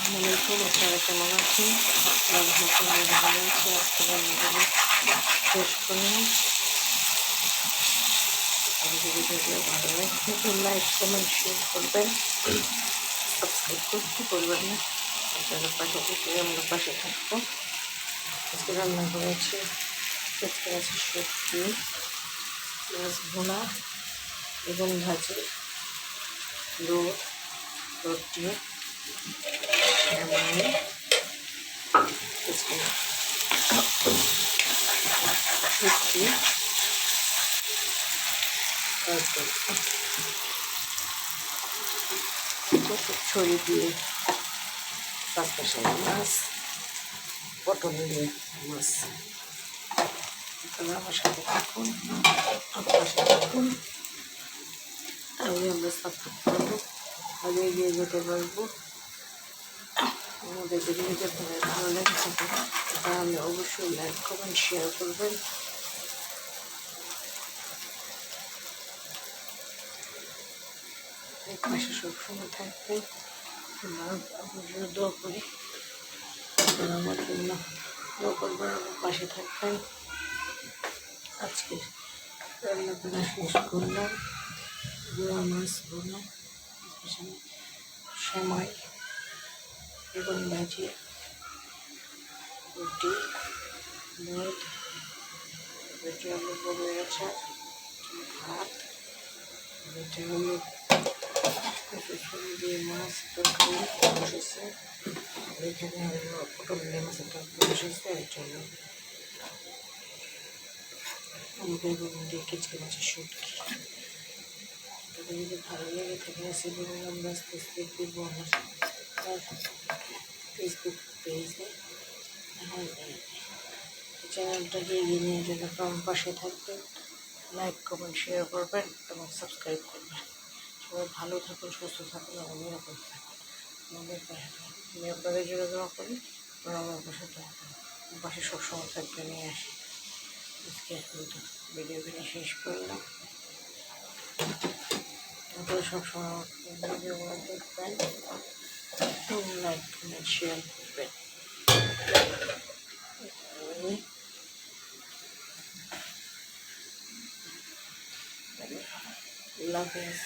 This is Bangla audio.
আসসালামাইকুম, আপনারা কেমন আছেন? ভালো আছি। আজকে ভিডিও শেষ করলাম। আর যদি ভিডিও ভালো লাগে লাইক কমেন্ট শেয়ার করবেন, সাবস্ক্রাইব করতে করবেন না। আপনারা পাশে থেকে আমরা পাশে থাকবো। আজকে রান্না করেছি পেঁচকে আছে সবজি, মাছ ভোনা, বেগুন ভাজি, দুধ, রুটি, সবজি ছড়ি দিয়ে পাঁচপাশে মাছ, পটল দিয়ে মাছ। আমার সাথে থাকুন, আপনার সাথে থাকুন। তাহলে আমরা সাপোর্ট করবো, আগে এগিয়ে যেতে পারবো। আমাদের যদি নিজের ভালো লেগে থাকে তাহলে অবশ্যই লাইক কমেন্ট শেয়ার করবেন। পাশে সবসময় থাকবেন। আমরা দোয়া করি, আমার জন্য দোয়া করবেন, আমার পাশে থাকবেন। আজকে রান্না করা শেষ করলাম। গুঁড়া মাছ ভোনা, সেমাই, বেগুন ভাজি, রুটি, দুধ, রুটি আলু বড় আচার, ভাত, রুটি হলো দিয়ে মাছ তরকারি বসেছে। এখানে হলো পটল দিয়ে মাছের তরকারি বসেছে। এর জন্য বেগুন দিয়ে কেচকে মাছের শুটকি। যদি ভালো লেগে থাকে রেসিপি আমরা আস্তে আস্তে দেবো আমার ফেসবুক পেজে। চ্যানেলটাকে এগিয়ে নিয়ে জন্য আমার পাশে থাকবেন, লাইক কমেন্ট শেয়ার করবেন এবং সাবস্ক্রাইব করবেন। সবাই ভালো থাকুন, সুস্থ থাকুন এবং নিরাপদ থাকুন। আমাদের পাশে আমি আপনাদের জন্য দোয়া করি, আপনারা আমার পাশে থাকবেন, আমার পাশে সবসময় থাকবে নিয়ে আসি। আজকে ভিডিওখানে শেষ করলাম। আপনারা সবসময় ভিডিওগুলো দেখবেন এবং লাইক কমেন্ট শেয়ার করবেন। আল্লাহ হাফেজ।